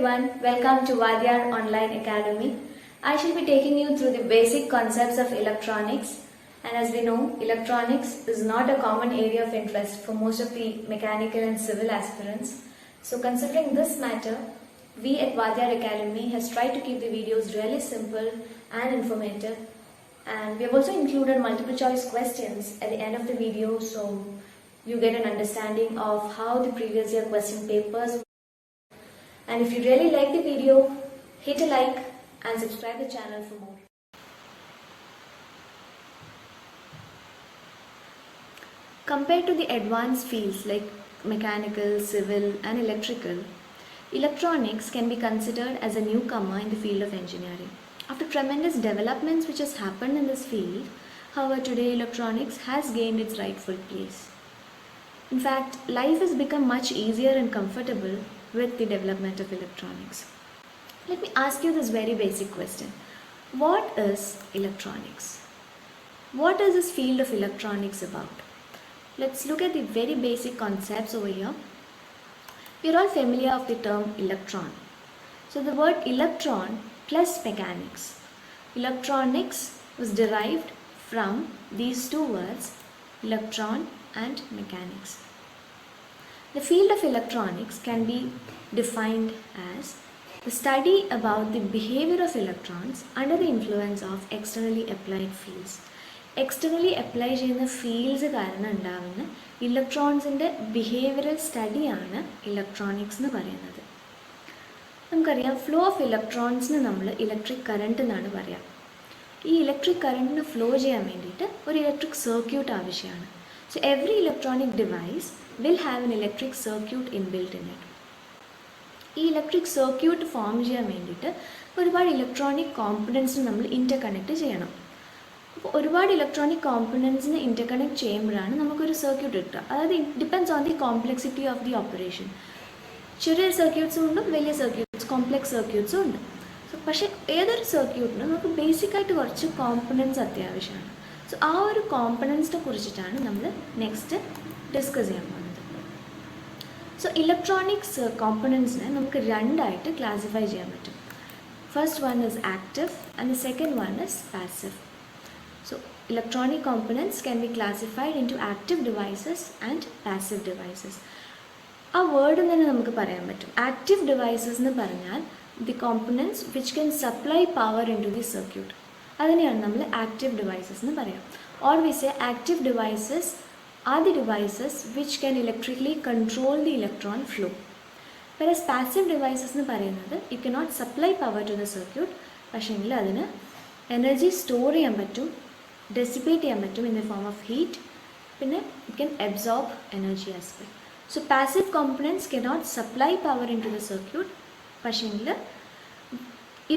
everyone, welcome to Vadyar Online Academy. I shall be taking you through the basic concepts of electronics. And as we know, electronics is not a common area of interest for most of the mechanical and civil aspirants. So considering this matter, we at Vadyar Academy has tried to keep the videos really simple and informative. And we have also included multiple choice questions at the end of the video so you get an understanding of how the previous year question papers. And if you really like the video, hit a like and subscribe the channel for more. Compared to the advanced fields like mechanical, civil and electrical, electronics can be considered as a newcomer in the field of engineering. After tremendous developments which has happened in this field, however today electronics has gained its rightful place. In fact, life has become much easier and comfortable with the development of electronics. Let me ask you this very basic question. What is electronics? What is this field of electronics about? Let's look at the very basic concepts over here. We are all familiar of the term electron. So the word electron plus mechanics. Electronics was derived from these two words, electron and mechanics. The field of electronics can be defined as the study about the behavior of electrons under the influence of externally applied fields. Externally apply ചെയ്യുന്ന fields കാരണം ഉണ്ടാകുന്ന ഇലക്ട്രോൺസിൻ്റെ behavioural സ്റ്റഡിയാണ് electronics എന്ന് പറയുന്നത്. നമുക്കറിയാം flow of ഇലക്ട്രോൺസിന് നമ്മൾ electric current എന്നാണ് പറയുക. ഈ ഇലക്ട്രിക് കറണ്ടിന് ഫ്ലോ ചെയ്യാൻ വേണ്ടിയിട്ട് ഒരു ഇലക്ട്രിക് സർക്യൂട്ട് ആവശ്യമാണ്. So every electronic device will have an electric circuit inbuilt in it. ഈ ഇലക്ട്രിക് സർക്യൂട്ട് ഫോം ചെയ്യാൻ വേണ്ടിയിട്ട് ഒരുപാട് ഇലക്ട്രോണിക് കോമ്പണൻസിന് നമ്മൾ ഇൻ്റർകണക്ട് ചെയ്യണം. അപ്പോൾ ഒരുപാട് ഇലക്ട്രോണിക് കോമ്പണൻസിന് ഇൻ്റർകണക്ട് ചെയ്യുമ്പോഴാണ് നമുക്കൊരു സർക്യൂട്ട് കിട്ടുക. അതായത് it depends on the complexity of the operation. ചെറിയ സർക്യൂട്ട്സും ഉണ്ട്, വലിയ സർക്യൂട്ട്സ്, കോംപ്ലെക്സ് സർക്യൂട്ട്സും ഉണ്ട്. പക്ഷേ ഏതൊരു സർക്യൂട്ടിനും നമുക്ക് ബേസിക്കായിട്ട് കുറച്ച് കോമ്പണൻസ് അത്യാവശ്യമാണ്. സോ ആ ഒരു കോമ്പണൻസിനെ കുറിച്ചിട്ടാണ് നമ്മൾ നെക്സ്റ്റ് ഡിസ്കസ് ചെയ്യാൻ പോകുന്നത്. സോ ഇലക്ട്രോണിക്സ് കോമ്പണൻസിനെ നമുക്ക് രണ്ടായിട്ട് ക്ലാസിഫൈ ചെയ്യാൻ പറ്റും. First one is active and the second one is passive. So electronic components can be classified into active devices and passive devices. ആ വേർഡ് തന്നെ നമുക്ക് പറയാൻ പറ്റും. ആക്റ്റീവ് ഡിവൈസസ് എന്ന് പറഞ്ഞാൽ the components which can supply power into the circuit. അതിനെയാണ് നമ്മൾ active devices എന്ന് പറയാം. Or we say active devices are the devices which can electrically control the electron flow. Versus passive devices എന്ന് പറയുന്നത് you can not supply power to the circuit, പക്ഷേങ്കിൽ അതിന് energy store ചെയ്യാൻ പറ്റും, ഡെസിപ്പേറ്റ് ചെയ്യാൻ പറ്റും in the form of heat, പിന്നെ it can absorb energy as well. So passive components can not supply power into the circuit, പക്ഷേങ്കിൽ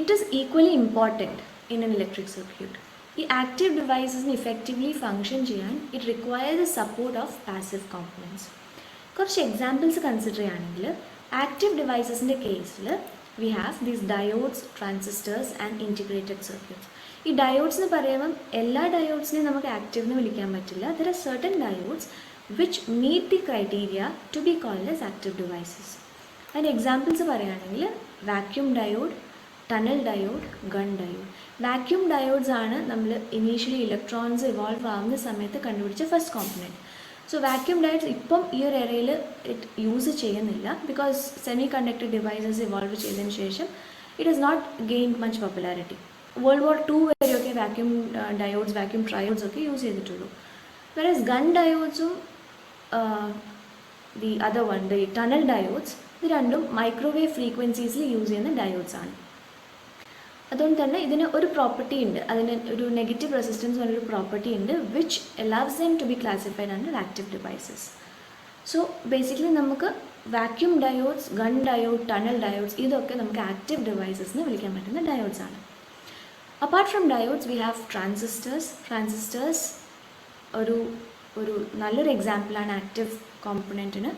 it is equally important in an electric circuit. ഈ active ഡിവൈസസിന് effectively function ചെയ്യാൻ it requires the support of passive components. കുറച്ച് examples consider ചെയ്യുകയാണെങ്കിൽ active ഡിവൈസസിൻ്റെ കേസിൽ we have these diodes, transistors and integrated circuits. ഈ diodes എന്ന് പറയുമ്പം എല്ലാ ഡയോഡ്സിനെയും നമുക്ക് ആക്റ്റീവ് എന്ന് വിളിക്കാൻ പറ്റില്ല. There are certain diodes which meet the criteria to be called as active devices. അതിൻ്റെ എക്സാമ്പിൾസ് പറയുകയാണെങ്കിൽ vacuum diode, tunnel diode, Gunn diode. Vacuum diodes ആണ് നമ്മൾ ഇനീഷ്യലി ഇലക്ട്രോൺസ് ഇവോൾവ് ആവുന്ന സമയത്ത് കണ്ടുപിടിച്ച first component. So vacuum diodes ഇപ്പം ഈ ഒരു എറയിൽ ഇറ്റ് യൂസ് ചെയ്യുന്നില്ല because semiconductor devices evolve ചെയ്തതിന് ശേഷം it is not gain much popularity. World war 2 വരെയൊക്കെ വാക്യൂം ഡയോഡ്സ്, വാക്യൂം ട്രയോഡ്സ് ഒക്കെ യൂസ് ചെയ്തിട്ടുള്ളൂ. വേറസ് ഗൺ ഡയോഡ്സും the other one the tunnel diodes, ഇത് രണ്ടും മൈക്രോവേവ് ഫ്രീക്വൻസീസിൽ യൂസ് ചെയ്യുന്ന ഡയോഡ്സ് ആണ്. അതുകൊണ്ട് തന്നെ ഇതിന് ഒരു പ്രോപ്പർട്ടി ഉണ്ട്, അതിന് ഒരു നെഗറ്റീവ് റെസിസ്റ്റൻസ് പറഞ്ഞൊരു പ്രോപ്പർട്ടി ഉണ്ട് which allows them to be classified under active devices. So basically നമുക്ക് vacuum diodes, gun diode, tunnel diodes ഇതൊക്കെ നമുക്ക് ആക്റ്റീവ് ഡിവൈസസ് എന്ന് വിളിക്കാൻ പറ്റുന്ന ഡയോഡ്സ് ആണ്. Apart from diodes we have transistors. Transistors ഒരു നല്ലൊരു എക്സാമ്പിളാണ് active കോമ്പണൻറ്റിന്.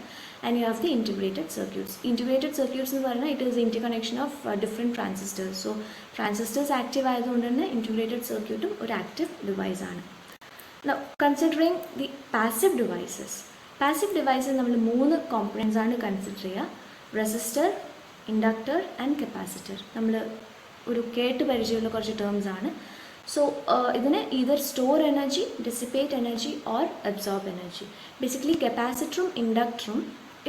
And you have the integrated circuits. Integrated circuits എന്ന് പറഞ്ഞാൽ it is interconnection of different transistors. So transistors active ആയതുകൊണ്ട് തന്നെ integrated circuit ഒരു active device ആണ്. Now considering the passive devices. Passive devices നമ്മൾ 3 components ആണ് കൺസിഡർ ചെയ്യുക. Resistor, inductor and capacitor. നമ്മൾ ഒരു കേട്ട് പരിചയമുള്ള കുറച്ച് ടേംസ് ആണ്. സോ ഇതിന് either store energy, dissipate energy or absorb energy. Basically കപ്പാസിറ്ററും ഇൻഡക്ടറും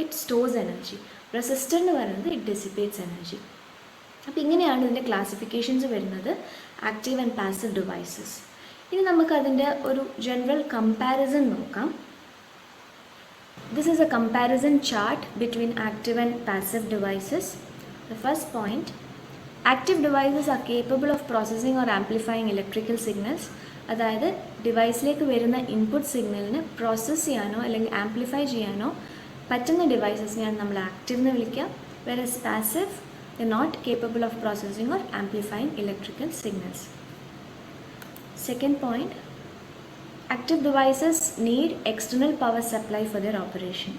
ഇറ്റ് സ്റ്റോഴ്സ് എനർജി. റെസിസ്റ്റർ എന്ന് പറയുന്നത് ഇറ്റ് ഡിസിപ്പേറ്റ്സ് എനർജി. അപ്പോൾ ഇങ്ങനെയാണ് ഇതിൻ്റെ ക്ലാസിഫിക്കേഷൻസ് വരുന്നത്, ആക്റ്റീവ് ആൻഡ് പാസീവ് ഡിവൈസസ്. ഇനി നമുക്കതിൻ്റെ ഒരു ജനറൽ കമ്പാരിസൺ നോക്കാം. This is a comparison chart between active and passive devices. The first point, active devices are capable of processing or amplifying electrical signals. അതായത് ഡിവൈസിലേക്ക് വരുന്ന ഇൻപുട്ട് സിഗ്നലിന് പ്രോസസ്സ് ചെയ്യാനോ അല്ലെങ്കിൽ amplify ചെയ്യാനോ പറ്റുന്ന ഡിവൈസസിനെയാണ് നമ്മൾ ആക്റ്റീവ് എന്ന് വിളിക്കുക. whereas passive, they are not capable of processing or amplifying electrical signals. Second point, active devices need external power supply for their operation.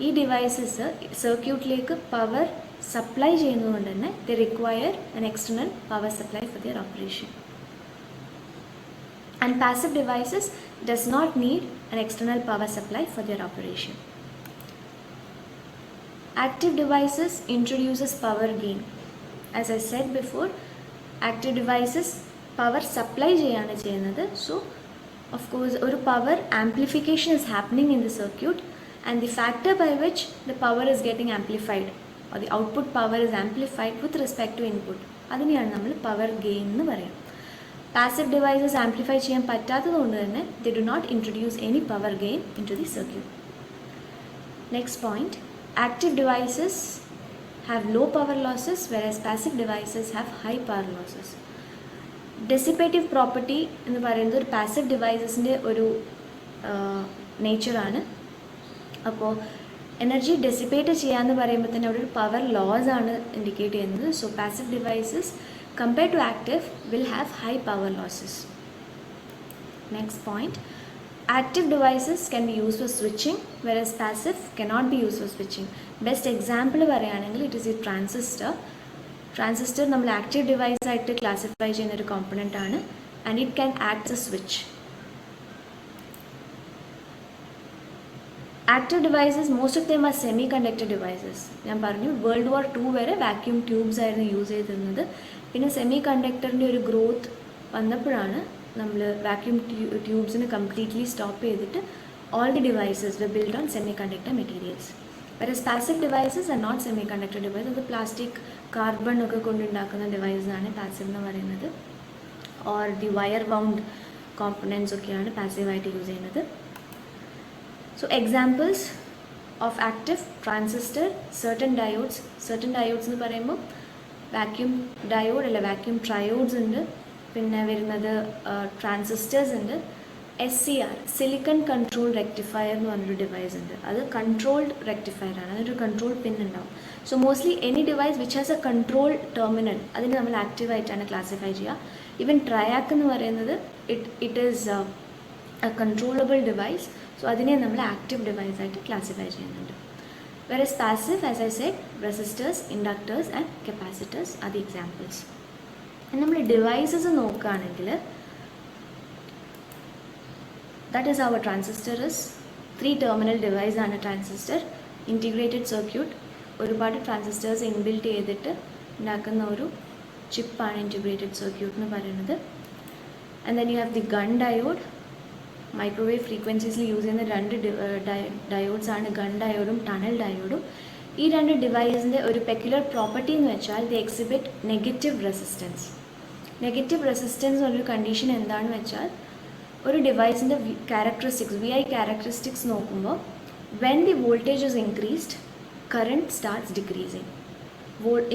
ഈ ഡിവൈസസ് സർക്യൂട്ടിലേക്ക് പവർ സപ്ലൈ ചെയ്യുന്നതുകൊണ്ട് തന്നെ they require an external power supply for their operation. And passive devices does not need an external power supply for their operation. Active devices introduces power gain. As I said before, active devices power supply ചെയ്യാണ് ചെയ്യുന്നത്. So of course ഒരു power amplification is happening in the circuit, and the factor by which the power is getting amplified or the output power is amplified with respect to input, അതിനെയാണ് നമ്മൾ power gain എന്ന് പറയാം. Passive devices amplify ചെയ്യാൻ പറ്റാത്തതുകൊണ്ട് തന്നെ they do not introduce any power gain into the circuit. Next point, active devices have low power losses whereas passive devices have high power losses. Dissipative property എന്ന് പറയുന്നത് ഒരു passive ഡിവൈസസിൻ്റെ ഒരു നേച്ചറാണ്. അപ്പോൾ energy dissipate ചെയ്യാമെന്ന് പറയുമ്പോൾ തന്നെ അവിടെ ഒരു പവർ ലോസ് ആണ് ഇൻഡിക്കേറ്റ് ചെയ്യുന്നത്. So passive devices compared to active will have high power losses. Next point, active devices can be use for switching versus passive cannot be use for switching. Best example പറയുകയാണെങ്കിൽ it is ഈ transistor. Transistor നമ്മൾ active device ആയിട്ട് classify ചെയ്യുന്ന ഒരു component ആണ്, and it can act a switch. Active devices most of them are semiconductor devices. ഞാൻ പറഞ്ഞു world war 2 വരെ വാക്യൂം ട്യൂബ്സ് ആയിരുന്നു യൂസ് ചെയ്തിരുന്നത്. പിന്നെ സെമി കണ്ടക്ടറിൻ്റെ ഒരു ഗ്രോത്ത് വന്നപ്പോഴാണ് നമ്മൾ വാക്യൂം ട്യൂബ്സിന് കംപ്ലീറ്റ്ലി സ്റ്റോപ്പ് ചെയ്തിട്ട് all the devices were build on semiconductor materials. whereas passive devices are not semiconductor devices. അത് പ്ലാസ്റ്റിക് കാർബൺ ഒക്കെ കൊണ്ടുണ്ടാക്കുന്ന ഡിവൈസാണ് പാസീവ് എന്ന് പറയുന്നത്. Or the wire bound components ഒക്കെയാണ് പാസീവായിട്ട് യൂസ് ചെയ്യുന്നത്. So examples of active transistor, certain diodes എന്ന് പറയുമ്പോൾ വാക്യൂം ഡയോഡ് അല്ല വാക്യൂം ട്രയോഡ്സ് ഉണ്ട്. പിന്നെ വരുന്നത് ട്രാൻസിസ്റ്റേഴ്സ് ഉണ്ട്. SCR, സിലിക്കൺ കൺട്രോൾ റെക്ടിഫയർ എന്ന് പറഞ്ഞൊരു ഡിവൈസ് ഉണ്ട്. അത് കൺട്രോൾഡ് റെക്ടിഫയർ ആണ്, അതൊരു കൺട്രോൾ പിൻ ഉണ്ടാവും. So mostly any device which has a control terminal അതിന് നമ്മൾ ആക്റ്റീവായിട്ടാണ് ക്ലാസിഫൈ ചെയ്യുക. ഈവൻ ട്രയാക്ക് എന്ന് പറയുന്നത് it is a controllable device. So അതിനെ നമ്മൾ ആക്റ്റീവ് ഡിവൈസായിട്ട് ക്ലാസിഫൈ ചെയ്യുന്നുണ്ട്. Versus passive, as I said, resistors, inductors and capacitors are the examples. നമ്മൾ ഡിവൈസസ് നോക്കുകയാണെങ്കിൽ that is how a transistor is. 3 terminal device ആണ് transistor. Integrated circuit, ഒരുപാട് transistors inbuilt ചെയ്തിട്ട് ഉണ്ടാക്കുന്ന ഒരു ചിപ്പാണ് ഇൻറ്റിഗ്രേറ്റഡ് സർക്യൂട്ട് എന്ന് പറയുന്നത്. And then you have the gun diode. Microwave ഫ്രീക്വൻസീസിൽ യൂസ് ചെയ്യുന്ന 2 ഡയോഡ്സ് ആണ് ഗൺ ഡയോഡും ടണൽ ഡയോഡും. ഈ 2 ഡിവൈസിൻ്റെ ഒരു പെക്യുലർ പ്രോപ്പർട്ടി എന്ന് വെച്ചാൽ they exhibit negative resistance. Negative resistance എന്നൊരു കണ്ടീഷൻ എന്താണെന്ന് വെച്ചാൽ ഒരു ഡിവൈസിൻ്റെ ക്യാരക്ടറിസ്റ്റിക്സ്, VI ക്യാരക്ടറിസ്റ്റിക്സ് നോക്കുമ്പോൾ when the voltage is increased current starts decreasing.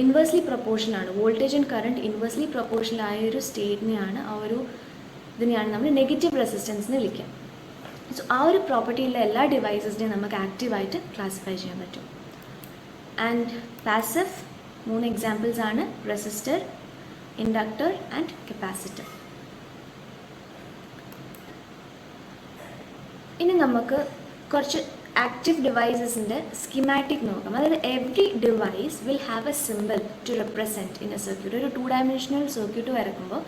Inversely proportion ആണ്. Voltage and current inversely proportional ആയ ഒരു സ്റ്റേറ്റിനെയാണ് ഇതിനെയാണ് നമ്മൾ നെഗറ്റീവ് റെസിസ്റ്റൻസ് എന്ന് വിളിക്കുക. സോ ആ ഒരു പ്രോപ്പർട്ടിയുള്ള എല്ലാ ഡിവൈസസിനെയും നമുക്ക് ആക്റ്റീവായിട്ട് ക്ലാസിഫൈ ചെയ്യാൻ പറ്റും. ആൻഡ് പാസീവ് 3 എക്സാമ്പിൾസ് ആണ് റെസിസ്റ്റർ, ഇൻഡക്ടർ ആൻഡ് കപ്പാസിറ്റർ. ഇനി നമുക്ക് കുറച്ച് ആക്റ്റീവ് ഡിവൈസസിൻ്റെ സ്കിമാറ്റിക് നോക്കാം. അതായത് every device will have a symbol to represent in a circuit. ഒരു 2 ഡയമെൻഷണൽ സർക്യൂട്ട് വരക്കുമ്പോൾ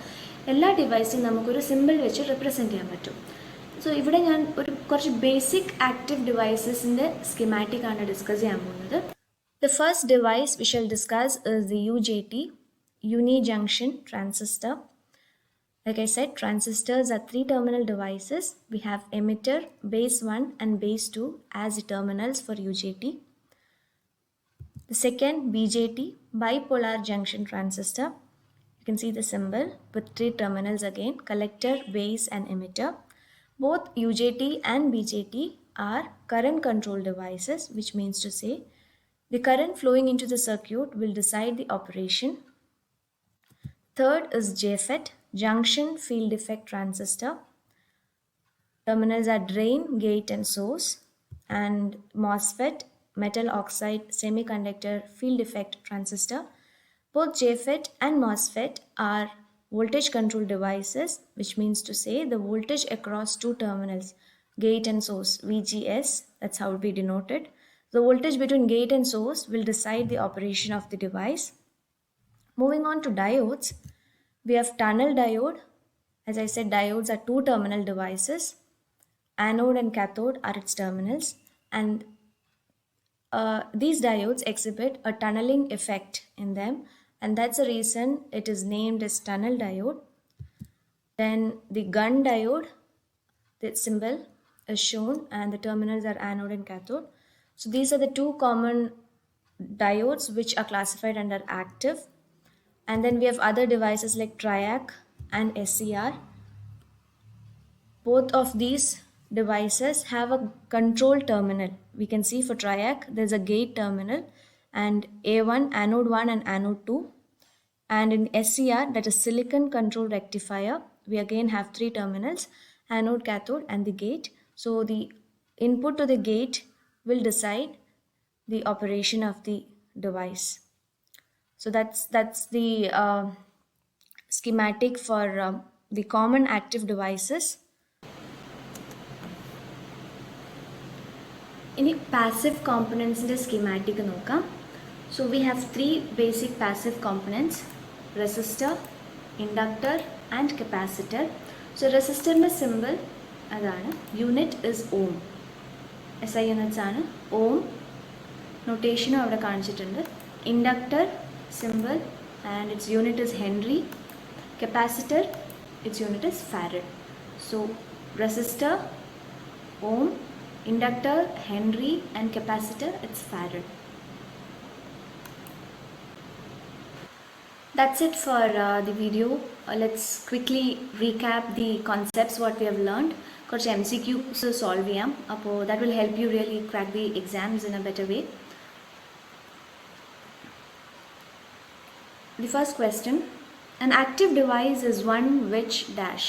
എല്ലാ ഡിവൈസിനും നമുക്കൊരു സിമ്പിൾ വെച്ച് റെപ്രസെൻറ്റ് ചെയ്യാൻ പറ്റും. സോ ഇവിടെ ഞാൻ കുറച്ച് ബേസിക് ആക്റ്റീവ് ഡിവൈസസിൻ്റെ സ്കിമാറ്റിക് ആണ് ഡിസ്കസ് ചെയ്യാൻ പോകുന്നത്. The first device we shall discuss is the UJT, uni-junction transistor. Like I said, transistors are three terminal devices. We have emitter, base 1 and base 2 as the terminals for UJT. The second, BJT, bipolar junction transistor. You can see the symbol with three terminals again, collector, base and emitter. Both UJT and BJT are current control devices, which means to say the current flowing into the circuit will decide the operation. Third is JFET, junction field effect transistor. Terminals are drain, gate and source. And MOSFET, metal oxide semiconductor field effect transistor. Both JFET and MOSFET are voltage control devices, which means to say the voltage across two terminals, gate and source, VGS, that's how we denote it. The voltage between gate and source will decide the operation of the device. Moving on to diodes, we have tunnel diode. As I said, diodes are two terminal devices. Anode and cathode are its terminals, and these diodes exhibit a tunneling effect in them, and that's the reason it is named as tunnel diode. Then the gun diode, the symbol is shown and the terminals are anode and cathode. So these are the two common diodes which are classified under active. And then we have other devices like triac and SCR. Both of these devices have a control terminal. We can see for triac there's a gate terminal and A1, anode 1 and anode 2. And in SCR, that is silicon control rectifier, we again have three terminals, anode, cathode and the gate. So the input to the gate will decide the operation of the device. So that's the schematic for the common active devices. Any passive components in the schematic നോക്കാം. So we have three basic passive components: resistor, inductor and capacitor. So resistor symbol adana, unit is ohm. SI units ആണ് ohm. Notation avada കാണിച്ചിട്ടുണ്ട്. Inductor symbol and its unit is Henry. Capacitor, its unit is farad. So resistor, ohm, inductor, Henry and capacitor, it's farad. That's it for the video. Let's quickly recap the concepts what we have learned. Coach MCQs solve cheyam. Appo that will help you really crack the exams in a better way. The first question, an active device is one which dash.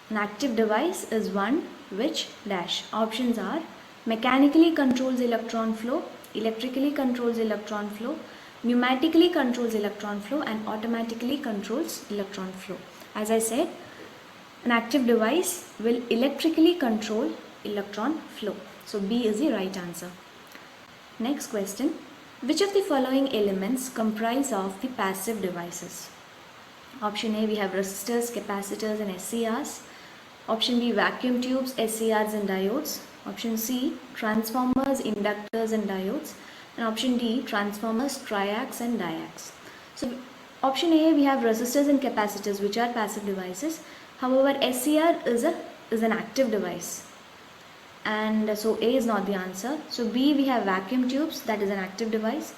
An active device is one which dash. Options are mechanically controls electron flow, electrically controls electron flow, pneumatically controls electron flow and automatically controls electron flow. As I said, an active device will electrically control electron flow. So B is the right answer. Next question, which of the following elements comprise of the passive devices? Option A, we have resistors, capacitors and SCRs. Option B, vacuum tubes, SCRs and diodes. Option C, transformers, inductors and diodes. And option D, transformers, triacs and diacs. So option A, we have resistors and capacitors, which are passive devices. However, SCR is an active device, and so A is not the answer. So B, we have vacuum tubes, that is an active device.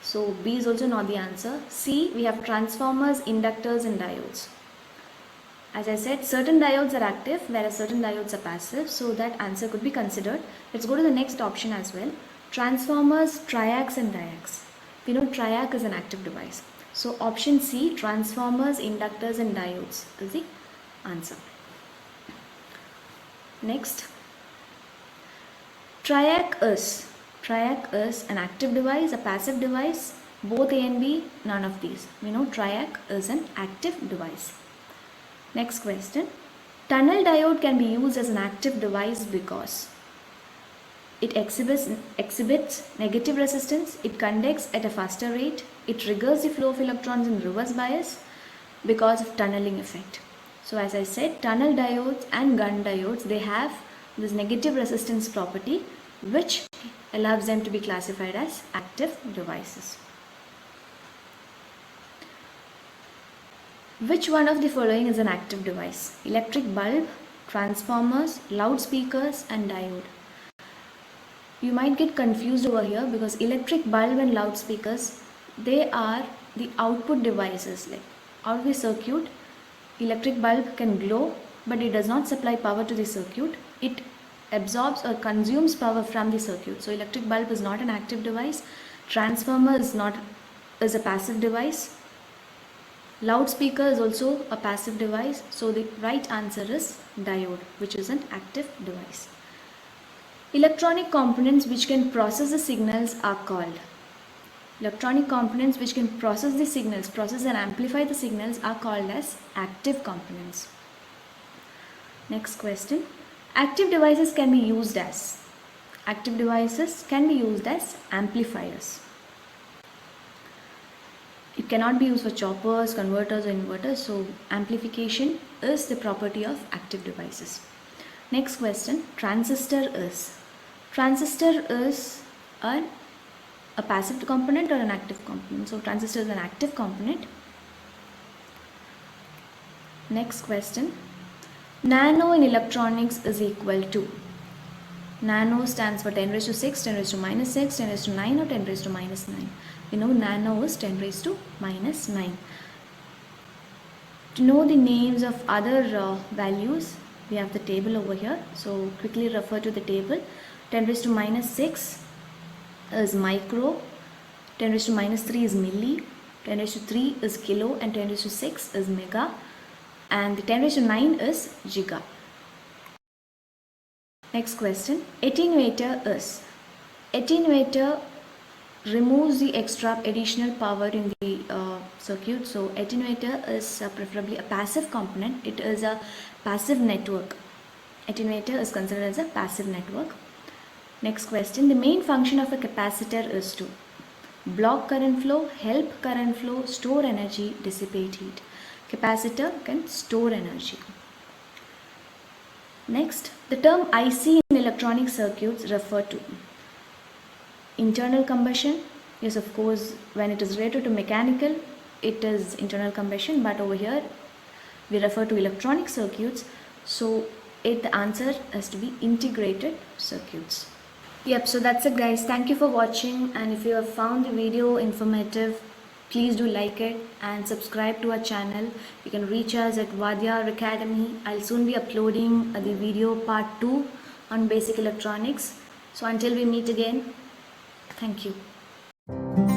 So B is also not the answer. C, we have transformers, inductors and diodes. As I said, certain diodes are active whereas certain diodes are passive, so that answer could be considered. Let's go to the next option as well. Transformers, triacs and diacs. We know triac is an active device. So option C, transformers, inductors and diodes is the answer. Next, triac is an active device, a passive device, both A and B, none of these. We know triac is an active device. Next question, tunnel diode can be used as an active device because it exhibits negative resistance, it conducts at a faster rate, it triggers the flow of electrons in reverse bias because of tunneling effect. So as I said, tunnel diodes and gun diodes, they have this negative resistance property which allows them to be classified as active devices. Which one of the following is an active device? Electric bulb, transformers, loudspeakers and diode. You might get confused over here because electric bulb and loudspeakers, they are the output devices. Like out of the circuit, electric bulb can glow, but it does not supply power to the circuit. It absorbs or consumes power from the circuit. So electric bulb is not an active device. Transformer is a passive device. Loudspeaker is also a passive device. So the right answer is diode, which is an active device. Electronic components which can process the signals are called. Electronic components which can process the signals, process and amplify the signals are called as active components. Next question. Active devices can be used as. Active devices can be used as amplifiers. It cannot be used for choppers, converters or inverters. So amplification is the property of active devices. Next question. Transistor is. Transistor is a passive component or an active component. So transistor is an active component. Next question. Nano in electronics is equal to. Nano stands for 10 raised to 6, 10 raised to minus 6, 10 raised to 9 or 10 raised to minus 9. We know nano is 10 raised to minus 9. To know the names of other values, we have the table over here. So quickly refer to the table. 10 raised to minus 6 is micro, 10 raised to minus 3 is milli, 10 raised to 3 is kilo and 10 raised to 6 is mega, and the 10 raised to 9 is giga. Next question. Attenuator is. Attenuator removes the extra additional power in the circuit. So attenuator is preferably a passive component. It is a passive network. Attenuator is considered as a passive network. Next question. The main function of a capacitor is to block current flow, help current flow, store energy, dissipate heat. Capacitor can store energy. Next, the term IC in electronic circuits refer to internal combustion. Yes, of course, when it is related to mechanical, it is internal combustion, but over here we refer to electronic circuits. So the answer has to be integrated circuits. Yep, so that's it guys. Thank you for watching, and if you have found the video informative, please do like it and subscribe to our channel. You can reach us at Vadyar Academy. I'll soon be uploading the video part 2 on basic electronics. So until we meet again, thank you.